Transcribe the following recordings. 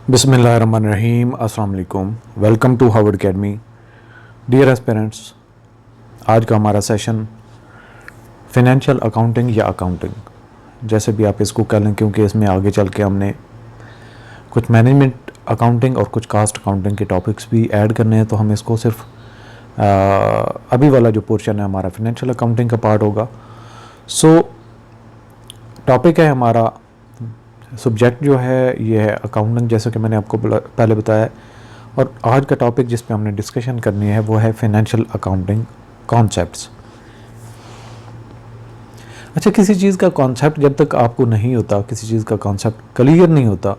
बिस्मिल्लाहिर्रहमानिर्रहीम। अस्सलाम वालेकुम। Welcome to Harvard academy. Dear aspirants, आज का हमारा सेशन फिनेंशियल अकाउंटिंग या अकाउंटिंग, जैसे भी आप इसको कह लें, क्योंकि इसमें आगे चल के हमने कुछ मैनेजमेंट अकाउंटिंग और कुछ कास्ट अकाउंटिंग के टॉपिक्स भी ऐड करने हैं, तो हम इसको सिर्फ अभी वाला जो पोर्शन है हमारा फिनेंशियल अकाउंटिंग का पार्ट होगा। सो टॉपिक है हमारा, सब्जेक्ट जो है ये है अकाउंटिंग, जैसे कि मैंने आपको पहले बताया। और आज का टॉपिक जिस पे हमने डिस्कशन करनी है वो है फिनेंशियल अकाउंटिंग कॉन्सेप्ट्स। अच्छा, किसी चीज़ का कॉन्सेप्ट जब तक आपको नहीं होता, किसी चीज़ का कॉन्सेप्ट क्लियर नहीं होता,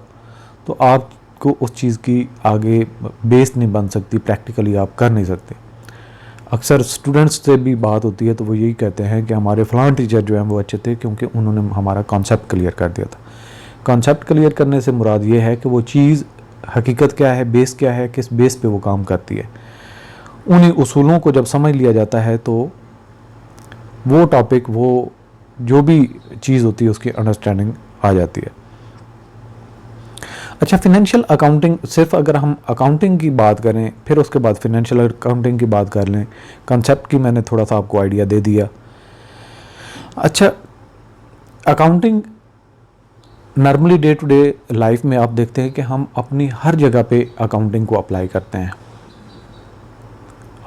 तो आपको उस चीज़ की आगे बेस नहीं बन सकती, प्रैक्टिकली आप कर नहीं सकते। अक्सर स्टूडेंट्स से भी बात होती है तो वो यही कहते हैं कि हमारे फ़लाँ टीचर जो हैं वो अच्छे थे क्योंकि उन्होंने हमारा कॉन्सेप्ट क्लियर कर दिया था। कॉन्सेप्ट क्लियर करने से मुराद ये है कि वो चीज़ हकीकत क्या है, बेस क्या है, किस बेस पे वो काम करती है। उन्हीं उसूलों को जब समझ लिया जाता है तो वो टॉपिक, वो जो भी चीज़ होती है उसकी अंडरस्टैंडिंग आ जाती है। अच्छा, फिनेंशियल अकाउंटिंग, सिर्फ अगर हम अकाउंटिंग की बात करें फिर उसके बाद फिनेंशियल अकाउंटिंग की बात कर लें, कॉन्सेप्ट की मैंने थोड़ा सा आपको आइडिया दे दिया। अच्छा, accounting normally day to day life में आप देखते हैं कि हम अपनी हर जगह पे अकाउंटिंग को अप्लाई करते हैं।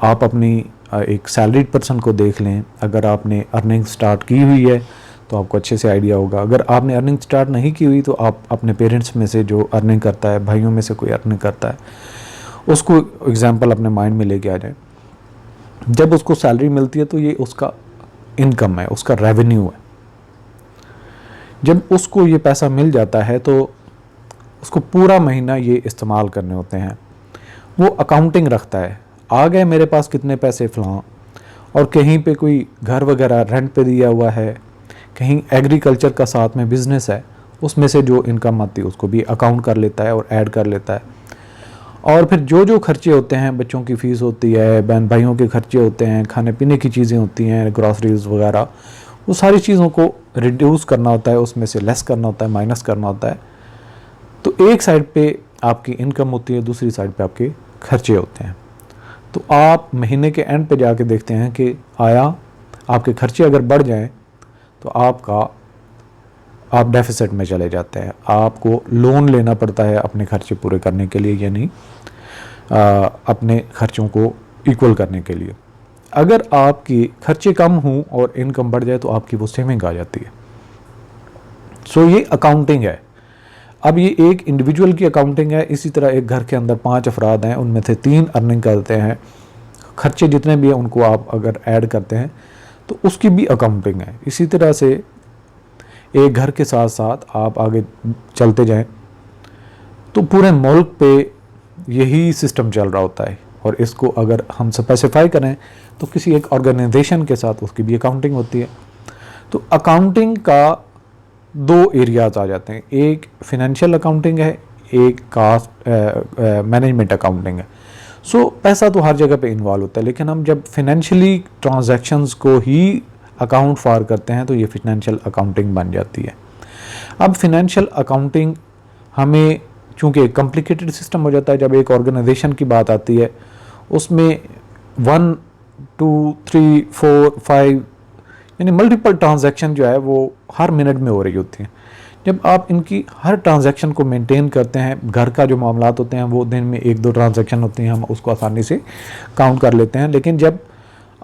आप अपनी एक सैलरीड पर्सन को देख लें, अगर आपने अर्निंग स्टार्ट की हुई है तो आपको अच्छे से आइडिया होगा। अगर आपने अर्निंग स्टार्ट नहीं की हुई तो आप अपने पेरेंट्स में से जो अर्निंग करता है, भाइयों में से कोई अर्निंग करता है, उसको एग्जाम्पल अपने माइंड में लेके आ जाए। जब उसको सैलरी मिलती है तो ये उसका इनकम है, उसका रेवेन्यू है। जब उसको ये पैसा मिल जाता है तो उसको पूरा महीना ये इस्तेमाल करने होते हैं। वो अकाउंटिंग रखता है, आ गए मेरे पास कितने पैसे फ़लाँ, और कहीं पे कोई घर वगैरह रेंट पे दिया हुआ है, कहीं एग्रीकल्चर का साथ में बिज़नेस है, उसमें से जो इनकम आती है उसको भी अकाउंट कर लेता है और ऐड कर लेता है। और फिर जो जो खर्चे होते हैं, बच्चों की फ़ीस होती है, बहन भाइयों के खर्चे होते हैं, खाने पीने की चीज़ें होती हैं, ग्रॉसरीज वगैरह, वो सारी चीज़ों को रिड्यूस करना होता है, उसमें से लेस करना होता है, माइनस करना होता है। तो एक साइड पे आपकी इनकम होती है, दूसरी साइड पे आपके खर्चे होते हैं। तो आप महीने के एंड पे जाके देखते हैं कि आया आपके खर्चे अगर बढ़ जाएं तो आप डेफिसिट में चले जाते हैं, आपको लोन लेना पड़ता है अपने खर्चे पूरे करने के लिए, यानी अपने खर्चों को इक्वल करने के लिए। अगर आपकी खर्चे कम हों और इनकम बढ़ जाए तो आपकी वो सेविंग आ जाती है। सो ये अकाउंटिंग है। अब ये एक इंडिविजुअल की अकाउंटिंग है। इसी तरह एक घर के अंदर 5 अफराद हैं, उनमें से 3 अर्निंग करते हैं, खर्चे जितने भी हैं उनको आप अगर ऐड करते हैं तो उसकी भी अकाउंटिंग है। इसी तरह से एक घर के साथ साथ आप आगे चलते जाएं तो पूरे मुल्क पे यही सिस्टम चल रहा होता है। और इसको अगर हम स्पेसिफाई करें तो किसी एक ऑर्गेनाइजेशन के साथ उसकी भी अकाउंटिंग होती है। तो अकाउंटिंग का 2 एरियाज आ जाते हैं, एक फिनेंशियल अकाउंटिंग है, एक कास्ट मैनेजमेंट अकाउंटिंग है। सो पैसा तो हर जगह पे इन्वॉल्व होता है, लेकिन हम जब फिनेंशियली ट्रांजैक्शंस को ही अकाउंट फॉर करते हैं तो ये फिनेंशियल अकाउंटिंग बन जाती है। अब फिनेंशियल अकाउंटिंग हमें, चूँकि एक कॉम्प्लिकेटेड सिस्टम हो जाता है, जब एक ऑर्गेनाइजेशन की बात आती है उसमें 1 2 3 4 5 यानी मल्टीपल ट्रांजैक्शन जो है वो हर मिनट में हो रही होती हैं। जब आप इनकी हर ट्रांजैक्शन को मेंटेन करते हैं, घर का जो मामलात होते हैं वो दिन में 1-2 ट्रांजैक्शन होती हैं, हम उसको आसानी से काउंट कर लेते हैं। लेकिन जब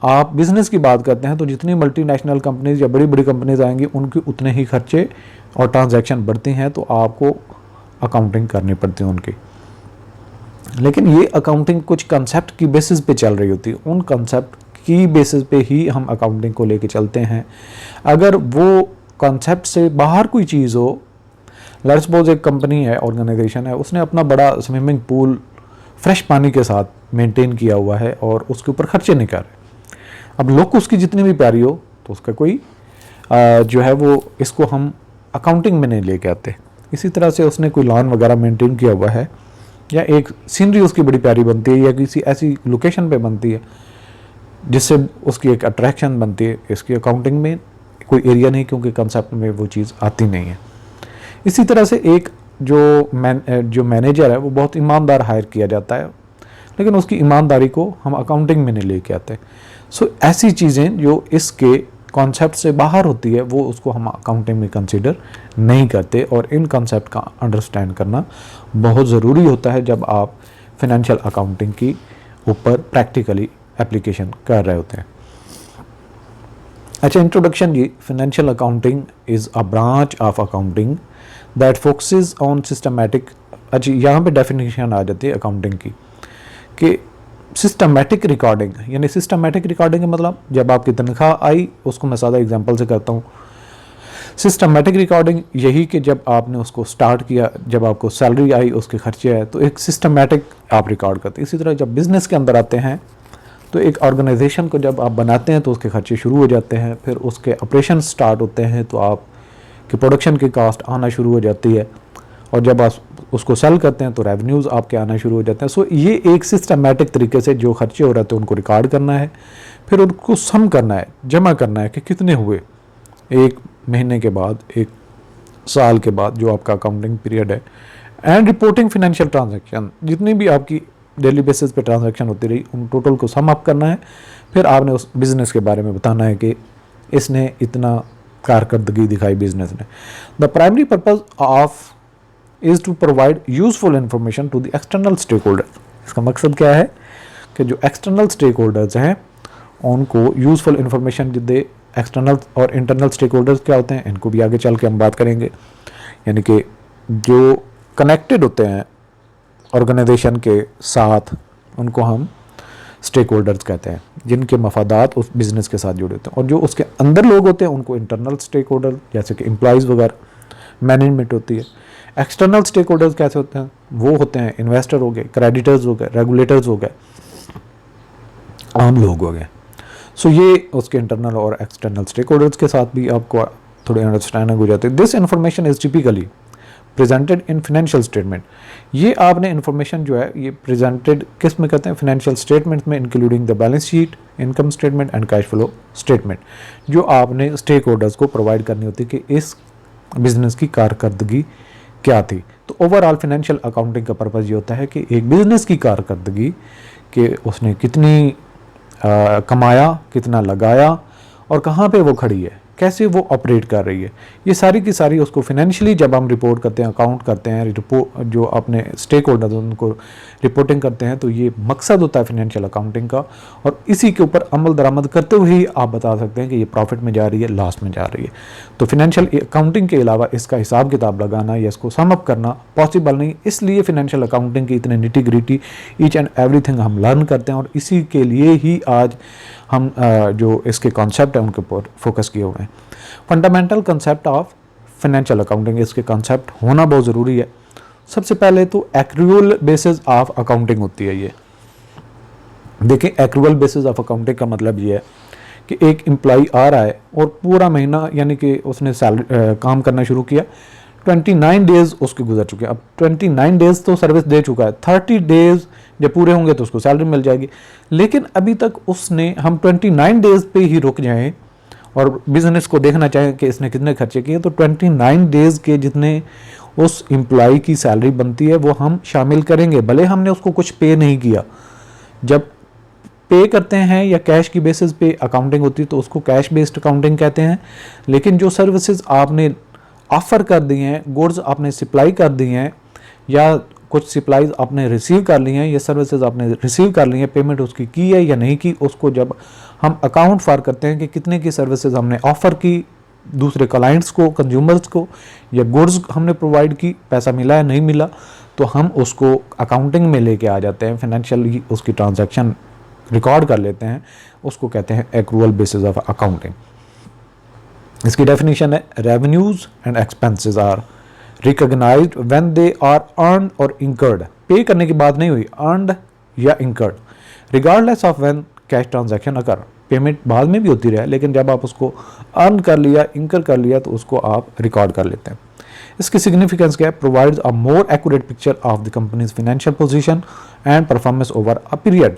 आप बिज़नेस की बात करते हैं तो जितनी मल्टीनेशनल कंपनीज या बड़ी बड़ी कंपनीज आएंगी उनके उतने ही खर्चे और ट्रांजैक्शन बढ़ती हैं, तो आपको अकाउंटिंग करनी पड़ती है उनकी। लेकिन ये अकाउंटिंग कुछ कंसेप्ट की बेसिस पे चल रही होती है, उन कंसेप्ट की बेसिस पे ही हम अकाउंटिंग को लेके चलते हैं। अगर वो कॉन्सेप्ट से बाहर कोई चीज़ हो, लेट्स सपोज एक कंपनी है, ऑर्गेनाइजेशन है, उसने अपना बड़ा स्विमिंग पूल फ्रेश पानी के साथ मेंटेन किया हुआ है और उसके ऊपर खर्चे नहीं कर रहे। अब लुक उसकी जितनी भी प्यारी हो तो उसका कोई जो है वो, इसको हम अकाउंटिंग में नहीं लेके आते। इसी तरह से उसने कोई लॉन वगैरह मेंटेन किया हुआ है, या एक सीनरी उसकी बड़ी प्यारी बनती है, या किसी ऐसी लोकेशन पे बनती है जिससे उसकी एक अट्रैक्शन बनती है, इसकी अकाउंटिंग में कोई एरिया नहीं, क्योंकि कंसेप्ट में वो चीज़ आती नहीं है। इसी तरह से एक जो मैनेजर है वो बहुत ईमानदार हायर किया जाता है, लेकिन उसकी ईमानदारी को हम अकाउंटिंग में नहीं लेके आते। सो ऐसी चीज़ें जो इसके कॉन्सेप्ट से बाहर होती है वो उसको हम अकाउंटिंग में कंसीडर नहीं करते, और इन कॉन्सेप्ट का अंडरस्टैंड करना बहुत ज़रूरी होता है जब आप फाइनेंशियल अकाउंटिंग की ऊपर प्रैक्टिकली एप्लीकेशन कर रहे होते हैं। अच्छा, इंट्रोडक्शन जी। Financial accounting is a branch of accounting that focuses on systematic. अच्छा, यहाँ पे डेफिनेशन आ जाती है अकाउंटिंग की कि सिस्टमैटिक रिकॉर्डिंग, यानी सिस्टमैटिक रिकॉर्डिंग का मतलब जब आपकी तनख्वाह आई, उसको मैं सादा एग्जांपल से करता हूँ। सिस्टमैटिक रिकॉर्डिंग यही कि जब आपने उसको स्टार्ट किया, जब आपको सैलरी आई, उसके खर्चे आए, तो एक सिस्टमैटिक आप रिकॉर्ड करते हैं। इसी तरह जब बिज़नेस के अंदर आते हैं तो एक ऑर्गेनाइजेशन को जब आप बनाते हैं तो उसके खर्चे शुरू हो जाते हैं, फिर उसके ऑपरेशन स्टार्ट होते हैं तो आप कि प्रोडक्शन की कास्ट आना शुरू हो जाती है, और जब आप उसको सेल करते हैं तो रेवेन्यूज़ आपके आना शुरू हो जाते हैं। सो ये एक सिस्टमैटिक तरीके से जो खर्चे हो रहे थे उनको रिकॉर्ड करना है, फिर उनको सम करना है, जमा करना है कि कितने हुए एक महीने के बाद, एक साल के बाद, जो आपका अकाउंटिंग पीरियड है। एंड रिपोर्टिंग फाइनेंशियल ट्रांजैक्शन, जितनी भी आपकी डेली बेसिस पे ट्रांजैक्शन होती रही उन टोटल को सम अप करना है, फिर आपने उस बिज़नेस के बारे में बताना है कि इसने इतना कारकर्दगी दिखाई बिजनेस ने। The primary purpose of is to provide useful information to the external stakeholder. इसका मकसद क्या है कि जो एक्सटर्नल स्टेक होल्डर्स हैं उनको यूजफुल इंफॉर्मेशन दे। एक्सटर्नल और इंटरनल स्टेक होल्डर्स क्या होते हैं, इनको भी आगे चल के हम बात करेंगे। यानी कि जो कनेक्टेड होते हैं ऑर्गेनाइजेशन के साथ, उनको हम स्टेक होल्डर्स कहते हैं, जिनके मफादात उस बिज़नेस के साथ जुड़े होते हैं। और जो उसके अंदर लोग होते हैं उनको इंटरनल स्टेक होल्डर, जैसे कि एम्प्लॉयज़ वगैरह, मैनेजमेंट होती है। एक्सटर्नल स्टेक होल्डर्स कैसे होते हैं, वो होते हैं इन्वेस्टर हो गए, क्रेडिटर्स हो गए, रेगुलेटर्स हो गए, आम लोग हो गए। सो ये उसके इंटरनल और एक्सटर्नल स्टेक होल्डर्स के साथ भी आपको थोड़ी अंडरस्टैंडिंग हो जाती है। This information is typically presented in financial statement. ये आपने इन्फॉर्मेशन जो है ये प्रेजेंटेड किस में करते हैं, फाइनेंशियल स्टेटमेंट में, including the balance sheet, income statement and cash flow statement, जो आपने स्टेक होल्डर्स को प्रोवाइड करनी होती है कि इस बिजनेस की कारकर्दगी क्या थी। तो ओवरऑल फाइनेंशियल अकाउंटिंग का पर्पज़ ये होता है कि एक बिजनेस की कारकर्दगी कि उसने कितनी कमाया, कितना लगाया और कहाँ पे वो खड़ी है, कैसे वो ऑपरेट कर रही है, ये सारी की सारी उसको फाइनेंशियली जब हम रिपोर्ट करते हैं, अकाउंट करते हैं, रिपोर्ट जो अपने स्टेक होल्डर उनको रिपोर्टिंग करते हैं, तो ये मकसद होता है फाइनेंशियल अकाउंटिंग का। और इसी के ऊपर अमल दरामद करते हुए ही आप बता सकते हैं कि ये प्रॉफिट में जा रही है, लॉस में जा रही है। तो फाइनेंशियल अकाउंटिंग के अलावा इसका हिसाब किताब लगाना या इसको सम अप करना पॉसिबल नहीं, इसलिए फाइनेंशियल अकाउंटिंग की इतने nitty gritty each and everything हम लर्न करते हैं, और इसी के लिए ही आज हम जो इसके कॉन्सेप्ट हैं उनके ऊपर फोकस किए हुए हैं। Fundamental concept of financial accounting, इसके कॉन्सेप्ट होना बहुत ज़रूरी है। सबसे पहले तो एक्रूअल बेसिस ऑफ अकाउंटिंग होती है। ये देखिए, एक्रूअल बेसिस ऑफ अकाउंटिंग का मतलब ये है कि एक एम्प्लॉय आ रहा है और पूरा महीना, यानी कि उसने सैलरी काम करना शुरू किया, 29 डेज़ उसके गुजर चुके हैं। अब 29 डेज़ तो सर्विस दे चुका है, 30 डेज़ जब पूरे होंगे तो उसको सैलरी मिल जाएगी। लेकिन अभी तक उसने, हम 29 डेज़ पे ही रुक जाएं और बिज़नेस को देखना चाहें कि इसने कितने खर्चे किए, तो 29 डेज़ के जितने उस एम्प्लॉय की सैलरी बनती है वो हम शामिल करेंगे, भले हमने उसको कुछ पे नहीं किया। जब पे करते हैं या कैश की बेसिस पे अकाउंटिंग होती है तो उसको कैश बेस्ड अकाउंटिंग कहते हैं। लेकिन जो सर्विसेज आपने ऑफ़र कर दी हैं, गुड्स आपने सप्लाई कर दी हैं, या कुछ सप्लाईज आपने रिसीव कर ली हैं, ये सर्विसेज आपने रिसीव कर ली हैं, पेमेंट उसकी की है या नहीं की, उसको जब हम अकाउंट फॉर करते हैं कि कितने की सर्विसेज हमने ऑफ़र की दूसरे क्लाइंट्स को, कंज्यूमर्स को, या गुड्स हमने प्रोवाइड की, पैसा मिला है नहीं मिला, तो हम उसको अकाउंटिंग में लेके आ जाते हैं, फाइनेंशियली उसकी ट्रांजैक्शन रिकॉर्ड कर लेते हैं, उसको कहते हैं एक्रूअल बेसिस ऑफ अकाउंटिंग। इसकी डेफिनेशन है, revenues and expenses are recognised when they are earned और इंकर्ड। पे करने की बात नहीं हुई, अर्नड या incurred, regardless of when cash transaction occur. Payment बाद में भी होती रहे, लेकिन जब आप उसको अर्न कर लिया, इंकर कर लिया, तो उसको आप रिकॉर्ड कर लेते हैं। इसकी सिग्निफिकेंस क्या है, provides a more accurate picture of the companies financial position and performance over a period.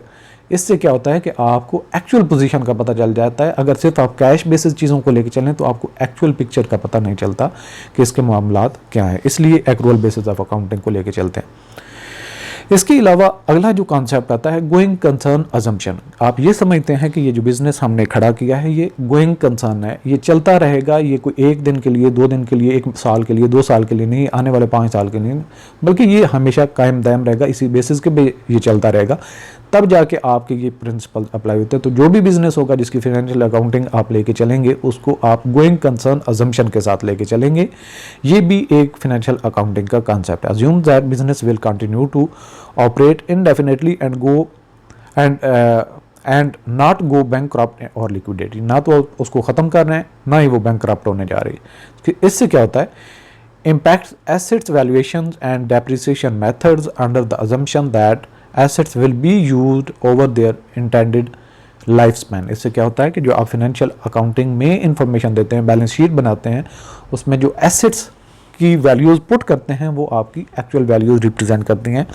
इससे क्या होता है कि आपको एक्चुअल पोजीशन का पता चल जाता है। अगर सिर्फ आप कैश बेसिस चीज़ों को लेकर चलें तो आपको एक्चुअल पिक्चर का पता नहीं चलता कि इसके मामलात क्या हैं, इसलिए एक्रूअल बेसिस ऑफ अकाउंटिंग को लेकर चलते हैं। इसके अलावा अगला जो कॉन्सेप्ट आता है गोइंग कंसर्न अजम्पशन। आप ये समझते हैं कि ये जो बिज़नेस हमने खड़ा किया है ये गोइंग कंसर्न है, ये चलता रहेगा, ये कोई 1 दिन के लिए, 2 दिन के लिए, 1 साल के लिए, 2 साल के लिए नहीं, आने वाले 5 साल के लिए नहीं, बल्कि ये हमेशा कायम दायम रहेगा, इसी बेसिस के पे ये चलता रहेगा। तब जाके आपके ये प्रिंसिपल अप्लाई होते हैं। तो जो भी बिजनेस होगा जिसकी फाइनेंशियल अकाउंटिंग आप लेके चलेंगे उसको आप गोइंग कंसर्न अजम्पशन के साथ लेके चलेंगे। ये भी एक फाइनेंशियल अकाउंटिंग का कॉन्सेप्ट है। Assume that business will continue to operate indefinitely and not go bankrupt और लिक्विडेट। ना तो उसको ख़त्म कर रहे हैं, ना ही वो बैंकक्रप्ट होने जा रही है। इससे क्या होता है, impacts assets valuations and depreciation methods under the assumption that assets will be used over their intended life span. इससे क्या होता है कि जो आप फाइनेंशियल अकाउंटिंग में इंफॉर्मेशन देते हैं, बैलेंस शीट बनाते हैं, उसमें जो एसेट्स की वैल्यूज़ पुट करते हैं वो आपकी एक्चुअल वैल्यूज़ रिप्रेजेंट करती हैं।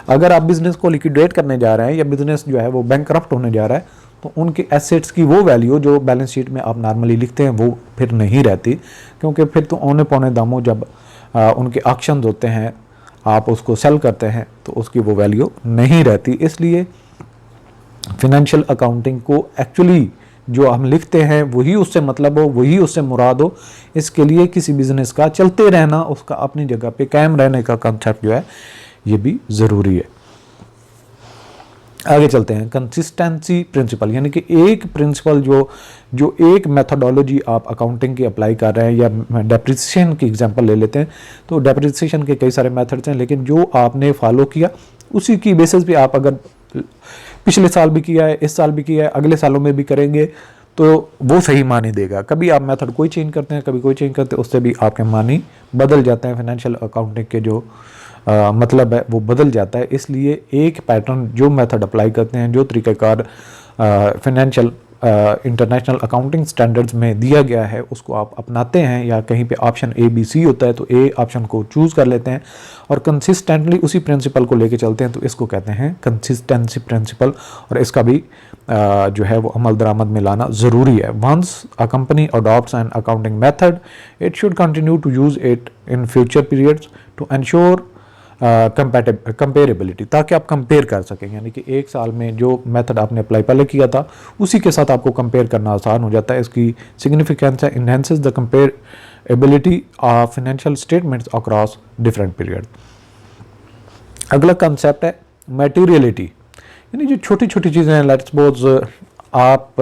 अगर आप बिज़नेस को लिक्विडेट करने जा रहे हैं या बिज़नेस जो है वो बैंकक्रप्ट होने जा रहा है तो उनके एसेट्स की वो वैल्यू जो बैलेंस शीट में आप नॉर्मली लिखते हैं वो फिर नहीं रहती, क्योंकि फिर तो औने पौने दामों जब उनके ऑक्शंस होते हैं, आप उसको सेल करते हैं तो उसकी वो वैल्यू नहीं रहती। इसलिए फिनेंशियल अकाउंटिंग को एक्चुअली जो हम लिखते हैं वही उससे मतलब हो, वही उससे मुराद हो। इसके लिए किसी बिज़नेस का चलते रहना, उसका अपनी जगह पे कायम रहने का कंसेप्ट जो है ये भी ज़रूरी है। आगे चलते हैं, कंसिस्टेंसी प्रिंसिपल, यानी कि एक प्रिंसिपल जो एक मेथोडोलॉजी आप अकाउंटिंग की अप्लाई कर रहे हैं, या डेप्रिसिएशन की एग्जांपल ले लेते हैं तो डेप्रिसिएशन के कई सारे मेथड्स हैं, लेकिन जो आपने फॉलो किया उसी की बेसिस पे आप अगर पिछले साल भी किया है, इस साल भी किया है, अगले सालों में भी करेंगे तो वो सही मानी देगा। कभी आप मेथड कोई चेंज करते हैं, कभी कोई चेंज करते हैं, उससे भी आपके मानी बदल जाते हैं। फाइनेंशियल अकाउंटिंग के जो मतलब है वो बदल जाता है। इसलिए एक पैटर्न जो मेथड अप्लाई करते हैं, जो तरीक़ाकार फाइनेंशियल इंटरनेशनल अकाउंटिंग स्टैंडर्ड्स में दिया गया है उसको आप अपनाते हैं, या कहीं पे ऑप्शन ABC होता है तो A ऑप्शन को चूज़ कर लेते हैं और कंसिस्टेंटली उसी प्रिंसिपल को लेके चलते हैं, तो इसको कहते हैं कंसिस्टेंसी प्रिंसिपल। और इसका भी जो है वो अमल दरामद में लाना ज़रूरी है। Once a company adopts an accounting method it should continue to use it in future periods to ensure comparability, ताकि आप कंपेयर कर सकें। यानी कि 1 साल में जो मेथड आपने अप्लाई पहले किया था उसी के साथ आपको कंपेयर करना आसान हो जाता है। इसकी सिग्निफिकेंस है enhances the comparability of financial statements across different period. अगला कंसेप्ट है मटेरियलिटी, यानी जो छोटी छोटी चीज़ें हैं। लेट्स सपोज आप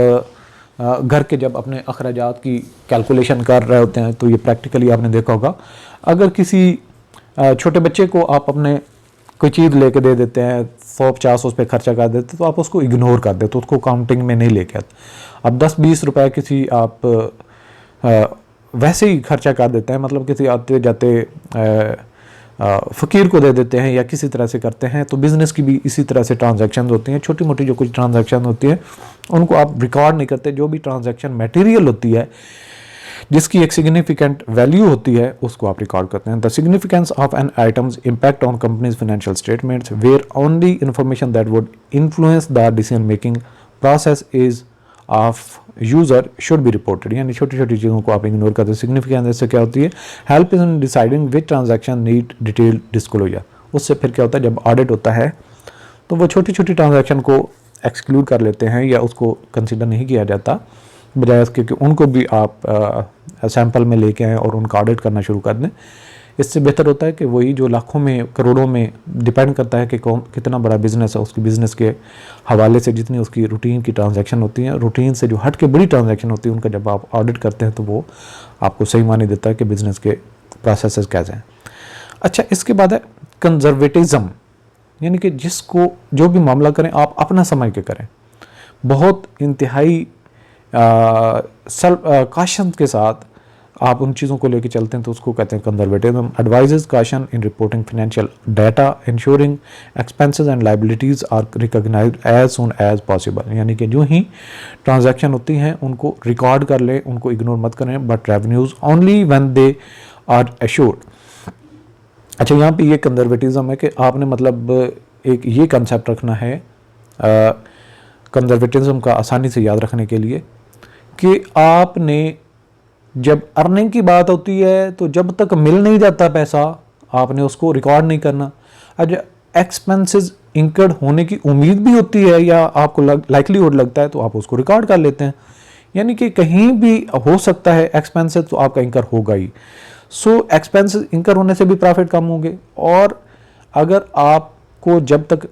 घर के जब अपने अखराजात की कैलकुलेशन कर रहे होते हैं तो ये प्रैक्टिकली आपने देखा होगा, अगर किसी छोटे बच्चे को आप अपने कोई चीज़ लेके दे देते हैं, 100-50 उस पर खर्चा कर देते तो आप उसको इग्नोर कर देते, उसको काउंटिंग में नहीं लेके आते। अब 10-20 रुपए किसी आप वैसे ही खर्चा कर देते हैं, मतलब किसी आते जाते फ़कीर को दे देते हैं या किसी तरह से करते हैं, तो बिज़नेस की भी इसी तरह से ट्रांजैक्शन होती हैं। छोटी मोटी जो कुछ ट्रांजैक्शन होती हैं उनको आप रिकॉर्ड नहीं करते। जो भी ट्रांजैक्शन मटेरियल होती है, जिसकी एक सिग्निफिकेंट वैल्यू होती है, उसको आप रिकॉर्ड करते हैं। The significance of an item's impact on company's financial statements where only information that would influence the decision making process is of user should be reported. यानी छोटी छोटी चीज़ों को आप इग्नोर करते हैं। सिग्निफिकेंस इससे क्या होती है, help in deciding which transaction need detail disclosure. उससे फिर क्या होता है, जब ऑडिट होता है तो वो छोटी छोटी ट्रांजैक्शन को एक्सक्लूड कर लेते हैं या उसको कंसिडर नहीं किया जाता, बजाय इसके कि उनको भी आप सैंपल में लेके आएँ और उनका ऑडिट करना शुरू कर दें। इससे बेहतर होता है कि वही जो लाखों में करोड़ों में डिपेंड करता है कि कौन कितना बड़ा बिज़नेस है, उसकी बिज़नेस के हवाले से जितनी उसकी रूटीन की ट्रांजैक्शन होती हैं, रूटीन से जो हट के बड़ी ट्रांजैक्शन होती है, उनका जब आप ऑडिट करते हैं तो वो आपको सही मानी देता है कि बिज़नेस के प्रोसेस कैसे हैं। अच्छा, इसके बाद है कंजर्वेटिज्म, यानी कि जिसको जो भी मामला करें आप अपना समझ के करें, बहुत इंतहाई काशन के साथ आप उन चीज़ों को लेकर चलते हैं तो उसको कहते हैं conservatism. Advises caution in reporting financial data ensuring expenses and liabilities are recognised as soon as possible. यानी कि जो ही ट्रांजैक्शन होती हैं उनको रिकॉर्ड कर लें, उनको इग्नोर मत करें, but revenues only when they are assured. अच्छा, यहाँ पे ये कंजर्वेटिज्म है कि आपने मतलब एक ये कंसेप्ट रखना है कंजर्वेटिज्म का आसानी से याद रखने के लिए, कि आपने जब अर्निंग की बात होती है तो जब तक मिल नहीं जाता पैसा आपने उसको रिकॉर्ड नहीं करना। आज एक्सपेंसेस इंकर्ड होने की उम्मीद भी होती है या आपको लाइकलीहुड लगता है तो आप उसको रिकॉर्ड कर लेते हैं, यानी कि कहीं भी हो सकता है एक्सपेंसेस तो आपका इंकर होगा ही। सो एक्सपेंसेस इंकर होने से भी प्रॉफिट कम होंगे, और अगर आपको जब तक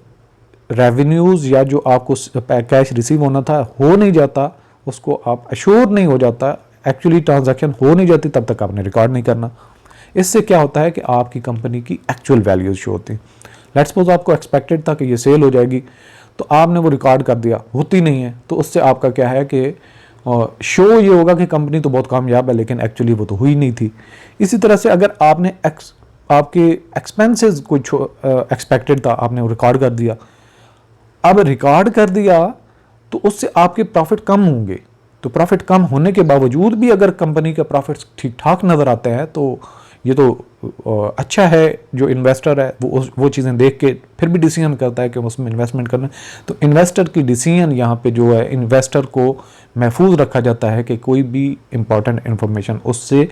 रेवेन्यूज़ या जो आपको कैश रिसीव होना था हो नहीं जाता, उसको आप अश्योर नहीं हो जाता, एक्चुअली ट्रांजैक्शन हो नहीं जाती, तब तक आपने रिकॉर्ड नहीं करना। इससे क्या होता है कि आपकी कंपनी की एक्चुअल वैल्यूज शो होती हैं। लेट्स सपोज आपको एक्सपेक्टेड था कि ये सेल हो जाएगी, तो आपने वो रिकॉर्ड कर दिया, होती नहीं है, तो उससे आपका क्या है कि शो ये होगा कि कंपनी तो बहुत कामयाब है, लेकिन एक्चुअली वो तो हुई नहीं थी। इसी तरह से अगर आपने आपके एक्सपेंसेस कुछ एक्सपेक्टेड था, आपने वो रिकॉर्ड कर दिया, अब रिकॉर्ड कर दिया तो उससे आपके प्रॉफिट कम होंगे। तो प्रॉफिट कम होने के बावजूद भी अगर कंपनी का प्रॉफिट ठीक ठाक नज़र आते हैं तो ये तो अच्छा है। जो इन्वेस्टर है वो चीज़ें देख के फिर भी डिसीजन करता है कि उसमें इन्वेस्टमेंट करना है। तो इन्वेस्टर की डिसीजन यहाँ पे जो है, इन्वेस्टर को महफूज रखा जाता है कि कोई भी इंपॉर्टेंट इन्फॉर्मेशन उससे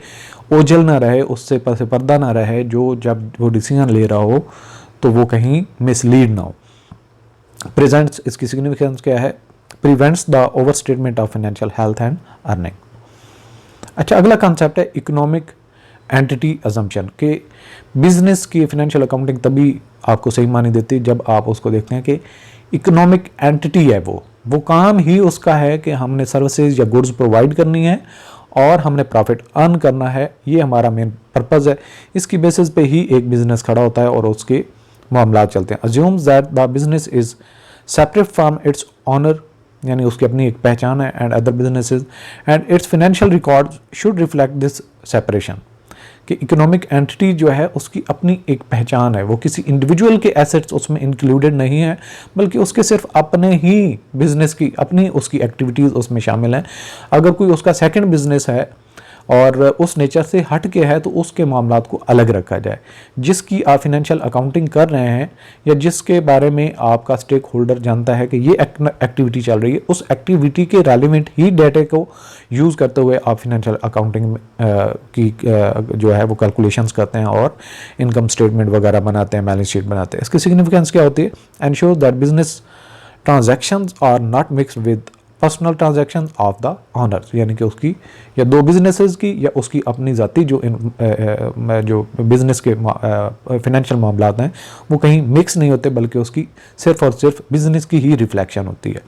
ओझल ना रहे, उससे पर्दा ना रहे, जो जब वो डिसीजन ले रहा हो तो वो कहीं मिसलीड ना हो। प्रेजेंट्स, इसकी सिग्निफिकेंस क्या है? Prevents the over statement of financial health and earning. अच्छा, अगला कॉन्सेप्ट है इकोनॉमिक एंटिटी अजम्पशन, के बिजनेस की फाइनेंशियल अकाउंटिंग तभी आपको सही मानी देती जब आप उसको देखते हैं कि इकोनॉमिक एंटिटी है, वो काम ही उसका है कि हमने सर्विसेज या गुड्स प्रोवाइड करनी है और हमने प्रॉफिट अर्न करना है, ये हमारा मेन पर्पज़ है। इसकी बेसिस पे ही एक बिजनेस खड़ा होता है और उसके मामला चलते हैं। Assumes that the business is separate from its owner, यानी उसकी अपनी एक पहचान है, and other businesses and its financial record should reflect this separation, कि इकोनॉमिक एंटिटी जो है उसकी अपनी एक पहचान है, वो किसी इंडिविजुअल के एसेट्स उसमें इंक्लूडेड नहीं है, बल्कि उसके सिर्फ अपने ही बिजनेस की अपनी उसकी एक्टिविटीज़ उसमें शामिल हैं। अगर कोई उसका सेकंड बिजनेस है और उस नेचर से हट के है तो उसके मामलात को अलग रखा जाए। जिसकी आप फिनेंशियल अकाउंटिंग कर रहे हैं या जिसके बारे में आपका स्टेक होल्डर जानता है कि ये एक्टिविटी चल रही है, उस एक्टिविटी के रेलिवेंट ही डेटे को यूज़ करते हुए आप फिनेंशियल अकाउंटिंग की जो है वो कैलकुलेशंस करते हैं और इनकम स्टेटमेंट वगैरह बनाते हैं, बैलेंस शीट बनाते हैं। इसकी सिग्निफिकेंस क्या होती है? Ensure that business transactions are not mix with personal transaction of the owners, यानी कि उसकी या दो बिजनेसेस की या उसकी अपनी ज़ाती जो बिजनेस के फिनेंशियल मामलात हैं वो कहीं मिक्स नहीं होते, बल्कि उसकी सिर्फ और सिर्फ बिजनेस की ही रिफ्लेक्शन होती है।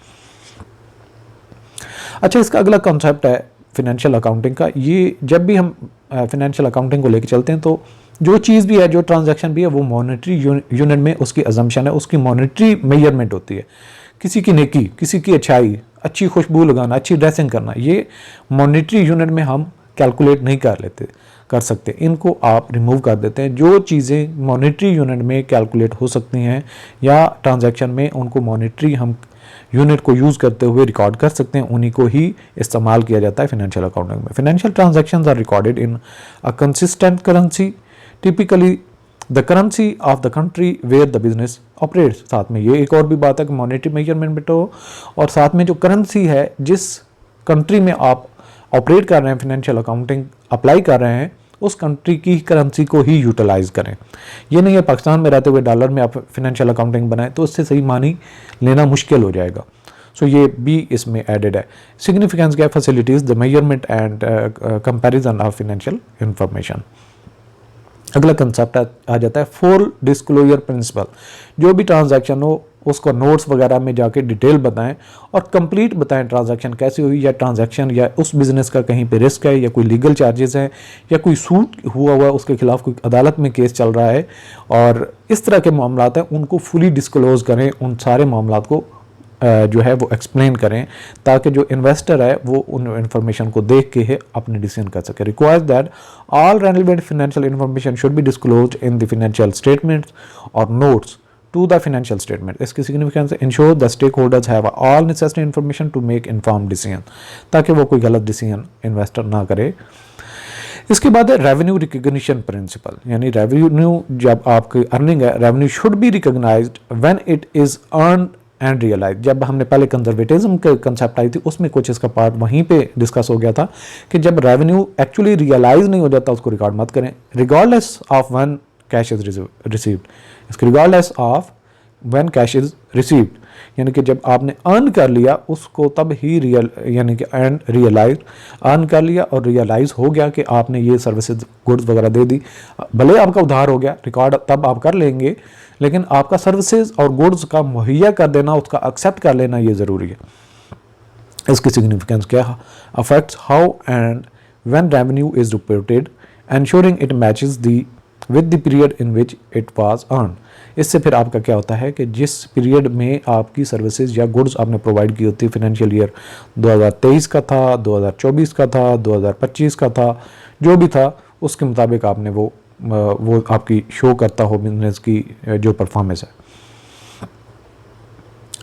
अच्छा, इसका अगला कॉन्सेप्ट है फिनेंशियल अकाउंटिंग का। ये जब भी हम फिनेंशियल अकाउंटिंग को लेकर चलते हैं तो जो चीज़ भी है, जो ट्रांजैक्शन भी है, वो मॉनेटरी यूनिट में उसकी अजम्पशन है, उसकी मॉनेटरी मेजरमेंट होती है। किसी की नेकी, किसी की अच्छाई, अच्छी खुशबू लगाना, अच्छी ड्रेसिंग करना, ये मॉनेटरी यूनिट में हम कैलकुलेट नहीं कर सकते, इनको आप रिमूव कर देते हैं। जो चीज़ें मॉनेटरी यूनिट में कैलकुलेट हो सकती हैं या ट्रांजैक्शन में उनको मॉनेटरी हम यूनिट को यूज़ करते हुए रिकॉर्ड कर सकते हैं, उन्हीं को ही इस्तेमाल किया जाता है फिनेंशियल अकाउंटिंग में। Financial transactions are recorded in a consistent currency, typically the currency of the country where the business operates. साथ में ये एक और भी बात है कि मॉनेटरी मेजरमेंट हो, और साथ में जो करेंसी है जिस कंट्री में आप ऑपरेट कर रहे हैं, फिनेंशियल अकाउंटिंग अप्लाई कर रहे हैं, उस कंट्री की करेंसी को ही यूटिलाइज करें। ये नहीं है पाकिस्तान में रहते हुए डॉलर में आप फिनेंशियल अकाउंटिंग बनाएं तो उससे सही मानी लेना मुश्किल हो जाएगा। सो ये भी इसमें एडेड है। सिग्निफिकेंस क्या है? Facilities the measurement and comparison of financial information. अगला कंसेप्ट आ जाता है फुल डिस्क्लोजर प्रिंसिपल। जो भी ट्रांजैक्शन हो उसको नोट्स वगैरह में जाके डिटेल बताएं और कंप्लीट बताएं ट्रांजैक्शन कैसी हुई, या ट्रांजैक्शन या उस बिज़नेस का कहीं पे रिस्क है या कोई लीगल चार्जेस हैं या कोई सूट हुआ है, उसके खिलाफ कोई अदालत में केस चल रहा है, और इस तरह के मामलात हैं उनको फुली डिस्क्लोज करें। उन सारे मामलात को जो है वो एक्सप्लेन करें ताकि जो इन्वेस्टर है वो उन इन्फॉर्मेशन को देख के ही अपने डिसीजन कर सके। Requires that all relevant financial information should be disclosed in the financial statements और notes to the financial statement. इसकी significance ensure the stakeholders have all necessary information to make informed decision, ताकि वो कोई गलत decision investor ना करे। इसके बाद है रेवेन्यू रिकग्निशन प्रिंसिपल, यानी रेवेन्यू जब आपकी अर्निंग है, revenue should be recognised when it is earn and realise. जब हमने पहले कंजर्वेटिज्म के कंसेप्ट आई थी उसमें कुछ इसका पार्ट वहीं पे डिस्कस हो गया था कि जब रेवेन्यू एक्चुअली रियलाइज नहीं हो जाता उसको रिकॉर्ड मत करें, regardless of when cash is received. इसके regardless of when cash is received यानी कि जब आपने अर्न कर लिया उसको तब ही रियल यानी कि एंड रियलाइज, अर्न कर लिया और रियलाइज हो गया कि आपने ये सर्विसेज गुड्स वगैरह दे दी, भले आपका उधार हो गया, रिकॉर्ड तब आप कर लेंगे, लेकिन आपका सर्विसेज और गुड्स का मुहैया कर देना, उसका एक्सेप्ट कर लेना ये ज़रूरी है। इसकी सिग्निफिकेंस क्या है? Affects how and when revenue is reported ensuring it matches the with the period in which it was earn. इससे फिर आपका क्या होता है कि जिस पीरियड में आपकी सर्विसेज या गुड्स आपने प्रोवाइड की होती है, फाइनेंशियल ईयर 2023 का था, 2024 का था, 2025 का था, जो भी था उसके मुताबिक आपने वो आपकी शो करता हो बिजनेस की जो परफॉर्मेंस है।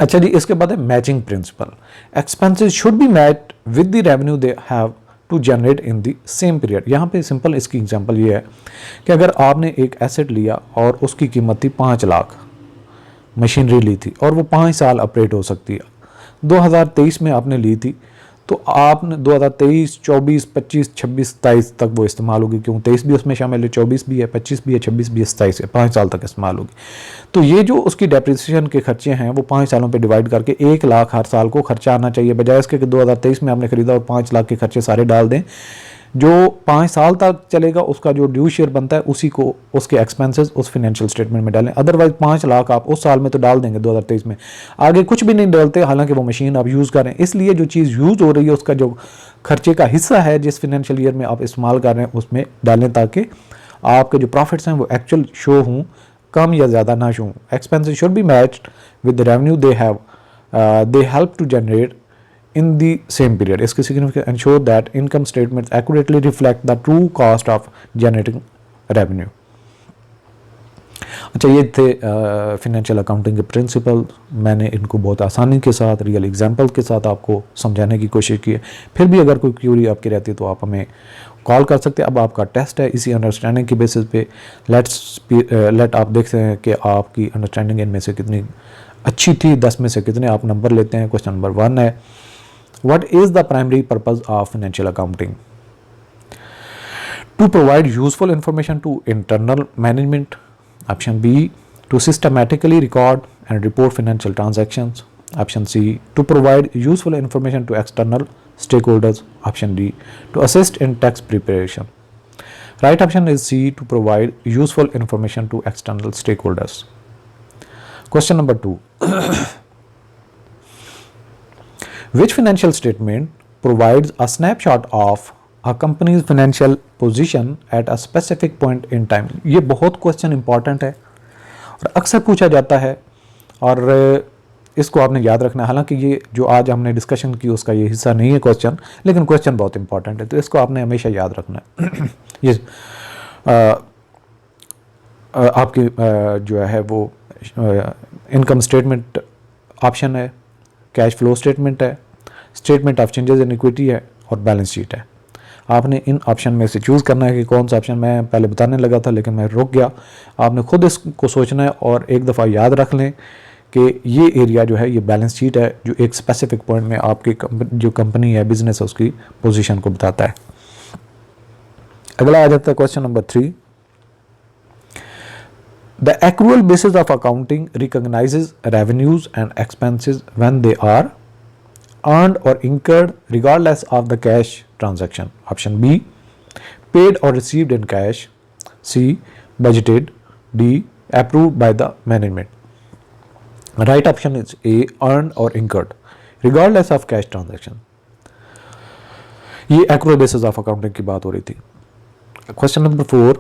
अच्छा जी, इसके बाद है matching principle. Expenses should be match with the revenue they have to generate in the same period. यहाँ पे सिंपल इसकी एग्जांपल ये है कि अगर आपने एक एसेट लिया और उसकी कीमत थी 5 लाख, मशीनरी ली थी और वो 5 साल ऑपरेट हो सकती है, 2023 में आपने ली थी, तो आपने 2023, 24, 25, 26, 27 तक वो इस्तेमाल होगी, क्यों 23 भी उसमें शामिल है, 24 भी है, 25 भी है, 26 भी है, 27 है, 5 साल तक इस्तेमाल होगी। तो ये जो उसकी डेप्रिसिएशन के खर्चे हैं वो 5 सालों पे डिवाइड करके 1 लाख हर साल को खर्चा आना चाहिए, बजाय इसके कि 2023 में आपने खरीदा और 5 लाख के खर्चे सारे डाल दें। जो 5 साल तक चलेगा उसका जो ड्यू शेयर बनता है उसी को उसके एक्सपेंसेस उस फाइनेंशियल स्टेटमेंट में डालें। अदरवाइज 5 लाख आप उस साल में तो डाल देंगे 2023 में, आगे कुछ भी नहीं डालते, हालांकि वो मशीन आप यूज़ करें। इसलिए जो चीज़ यूज़ हो रही है उसका जो खर्चे का हिस्सा है जिस फाइनेंशियल ईयर में आप इस्तेमाल कर रहे हैं उसमें डालें, ताकि आपके जो प्रॉफिट्स हैं वो एक्चुअल शो हों, कम या ज़्यादा ना शो हों। Expenses should be matched with the revenue they help to generate in the same period. इसकी significance ensure that income statements accurately reflect the true cost of generating revenue. अच्छा, ये थे financial accounting के principal. मैंने इनको बहुत आसानी के साथ रियल एग्जांपल के साथ आपको समझाने की कोशिश की है। फिर भी अगर कोई क्यूरी आपकी रहती है तो आप हमें कॉल कर सकते हैं। अब आपका टेस्ट है, इसी अंडरस्टैंडिंग की बेसिस पे लेट आप देख सकते हैं कि आपकी अंडरस्टैंडिंग इनमें से कितनी अच्छी थी, 10 में से कितने आप नंबर लेते हैं। क्वेश्चन नंबर 1 है, what is the primary purpose of financial accounting? To provide useful information to internal management. Option B, to systematically record and report financial transactions. Option C, to provide useful information to external stakeholders. Option D, to assist in tax preparation. Right option is C, to provide useful information to external stakeholders. Question number 2. Which financial statement provides a snapshot of a company's financial position at a specific point in time? ये बहुत question important है और अक्सर पूछा जाता है और इसको आपने याद रखना है। हालांकि ये जो आज हमने डिस्कशन की उसका ये हिस्सा नहीं है क्वेश्चन, लेकिन क्वेश्चन बहुत इंपॉर्टेंट है, तो इसको आपने हमेशा याद रखना है। ये आपकी जो है वो इनकम स्टेटमेंट ऑप्शन है, कैश फ्लो स्टेटमेंट है, statement of changes in equity है और बैलेंस शीट है। आपने इन ऑप्शन में से चूज़ करना है कि कौन सा ऑप्शन। मैं पहले बताने लगा था लेकिन मैं रुक गया। आपने खुद इसको सोचना है और एक दफ़ा याद रख लें कि ये एरिया जो है ये बैलेंस शीट है, जो एक स्पेसिफिक पॉइंट में आपकी जो कंपनी है, बिजनेस है, उसकी पोजीशन को बताता है। अगला आ जाता है question number 3। The accrual basis of accounting recognizes revenues and expenses when they are earned or incurred regardless of the cash transaction. Option B, paid or received in cash. C, budgeted. D, approved by the management. Right option is A, earned or incurred regardless of cash transaction. ये accrual basis of accounting की बात हो रही थी। Question number 4.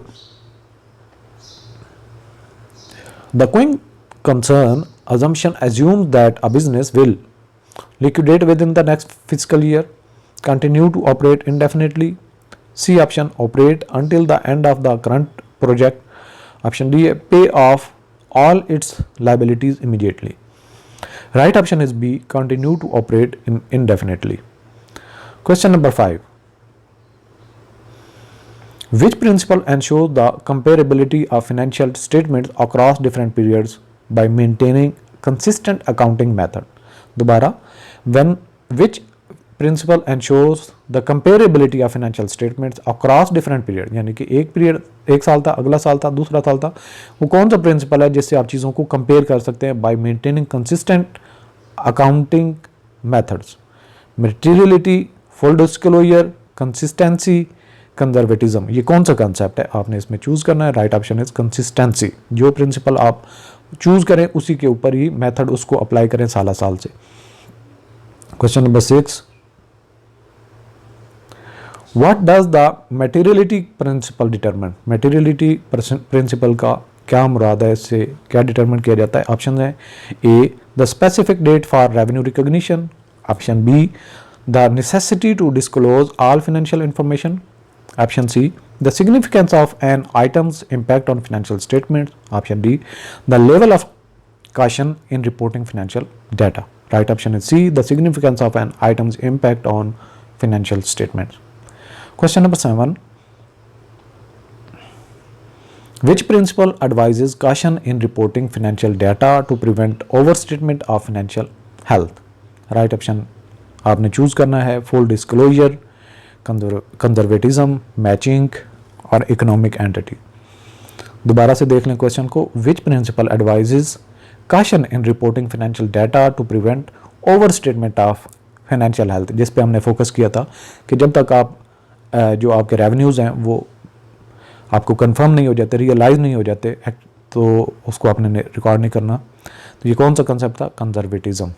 The going concern assumption assumes that a business will liquidate within the next fiscal year, continue to operate indefinitely. C option, operate until the end of the current project. Option D, pay off all its liabilities immediately. Right option is B, continue to operate indefinitely. Question number 5. Which principle ensures the comparability of financial statements across different periods by maintaining consistent accounting method. दोबारा, when which principle ensures the comparability of financial statements across different period, यानी कि एक period एक साल था, अगला साल था, दूसरा साल था, वो कौन सा प्रिंसिपल है जिससे आप चीज़ों को कंपेयर कर सकते हैं bye maintaining consistent accounting methods. Materiality, full disclosure, consistency, conservatism, ये कौन सा कंसेप्ट है आपने इसमें चूज करना है. Right option is consistency. जो प्रिंसिपल आप चूज करें उसी के ऊपर ही मेथड उसको अप्लाई करें साल साल से. Question number 6, what does the materiality principle determine. Materiality principle का क्या मुराद है, इससे क्या डिटरमिन किया जाता है. ऑप्शन है A the specific date for revenue recognition, option B the necessity to disclose all financial information, option C the significance of an item's impact on financial statements, option D the level of caution in reporting financial data. Right option is C the significance of an item's impact on financial statements. Question number 7, which principle advises caution in reporting financial data to prevent overstatement of financial health. Right option आपने choose करना है full disclosure, conservatism, matching और economic entity. दोबारा से देख लें question को. Which principle advises caution in reporting financial data to prevent overstatement of financial health, जिस पे हमने फोकस किया था कि जब तक आप जो आपके रेवेन्यूज़ हैं वो आपको कंफर्म नहीं हो जाते, रियलाइज नहीं हो जाते, तो उसको आपने रिकॉर्ड नहीं करना. तो ये कौन सा कंसेप्ट था, conservatism.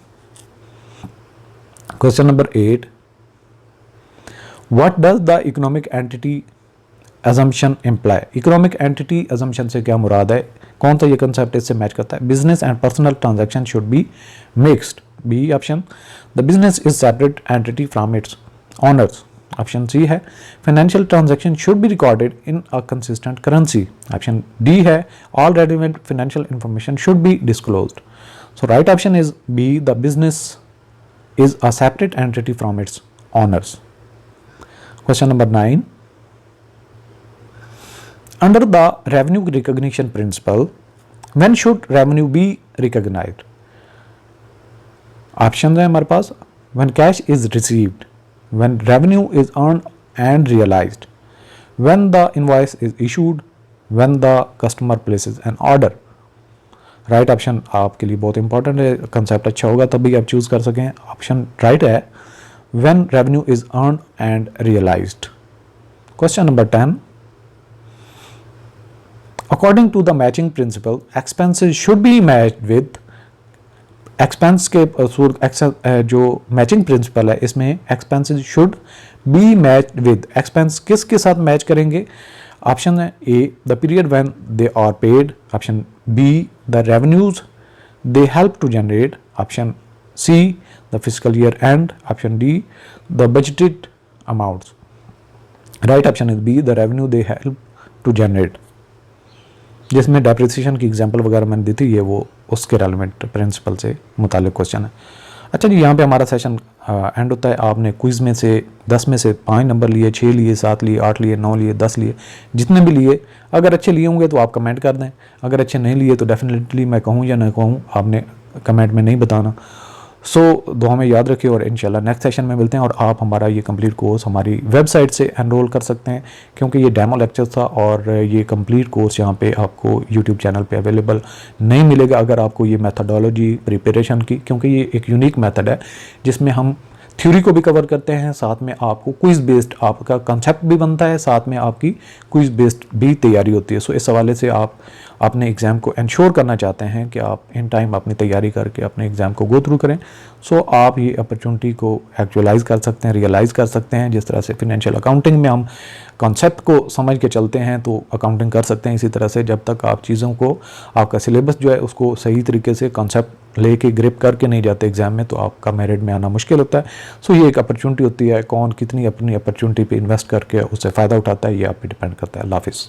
Question number 8, What does the economic entity assumption imply? Economic entity assumption से क्या मुराद है, कौन सा ये कंसेप्ट इससे मैच करता है. Business and personal transaction should be mixed. B option. The business is separate entity from its owners. Option C है financial transaction should be recorded in a consistent currency. Option D है all relevant financial information should be disclosed. So right option is B. The business is a separate entity from its owners. Question number 9, under the revenue recognition principle, when should revenue be recognized? Options है हमारे पास. When cash is received, when revenue is earned and realized, when the invoice is issued, when the customer places an order. Right option आपके लिए बहुत important है, concept अच्छा होगा तभी आप चूज कर सकें. ऑप्शन राइट है when revenue is earned and realized. Question number 10, according to the matching principle, expenses should be matched with expense के जो मैचिंग प्रिंसिपल है इसमें expenses should be matched with, expense किसके साथ मैच करेंगे. ऑप्शन है A the period when they are paid, option B the revenues they help to generate, option C the fiscal year end, option D the budgeted amounts. Right option is B the revenue they help to generate. जिसमें depreciation की example वगैरह मैंने दी थी, ये वो उसके relevant principal से मुतालिक क्वेश्चन है. अच्छा जी, यहाँ पे हमारा सेशन एंड होता है. आपने क्विज़ में से 10 में से 5 नंबर लिए, 6 लिए, 7 लिए, 8 लिए, 9 लिए, 10 लिए, जितने भी लिए. अगर अच्छे लिए होंगे तो आप कमेंट कर दें, अगर अच्छे नहीं लिए तो डेफिनेटली मैं कहूँ या ना कहूँ आपने कमेंट में नहीं बताना. सो दुआ में याद रखिए और इंशाल्लाह नेक्स्ट सेशन में मिलते हैं. और आप हमारा ये कंप्लीट कोर्स हमारी वेबसाइट से एनरोल कर सकते हैं, क्योंकि ये डेमो लेक्चर था और ये कंप्लीट कोर्स यहाँ पे आपको यूट्यूब चैनल पे अवेलेबल नहीं मिलेगा. अगर आपको ये मेथडोलॉजी प्रिपरेशन की, क्योंकि ये एक यूनिक मेथड है जिसमें हम थ्योरी को भी कवर करते हैं, साथ में आपको क्विज़ बेस्ड आपका कंसेप्ट भी बनता है, साथ में आपकी क्विज़ बेस्ड भी तैयारी होती है. सो इस हवाले से आप अपने एग्ज़ाम को इंश्योर करना चाहते हैं कि आप इन टाइम अपनी तैयारी करके अपने एग्ज़ाम को गो थ्रू करें. सो आप ये अपॉर्चुनिटी को एक्चुअलाइज कर सकते हैं, रियलाइज़ कर सकते हैं. जिस तरह से फिनेंशियल अकाउंटिंग में हम कॉन्सेप्ट को समझ के चलते हैं तो अकाउंटिंग कर सकते हैं. इसी तरह से जब तक आप चीज़ों को, आपका सिलेबस जो है उसको सही तरीके से कॉन्सेप्ट लेके ग्रिप करके नहीं जाते एग्जाम में, तो आपका मेरिट में आना मुश्किल होता है. सो ये एक अपॉर्चुनिटी होती है, कौन कितनी अपनी अपॉर्चुनिटी पे इन्वेस्ट करके उससे फ़ायदा उठाता है ये आप पे डिपेंड करता है. अल्लाह हाफिज़.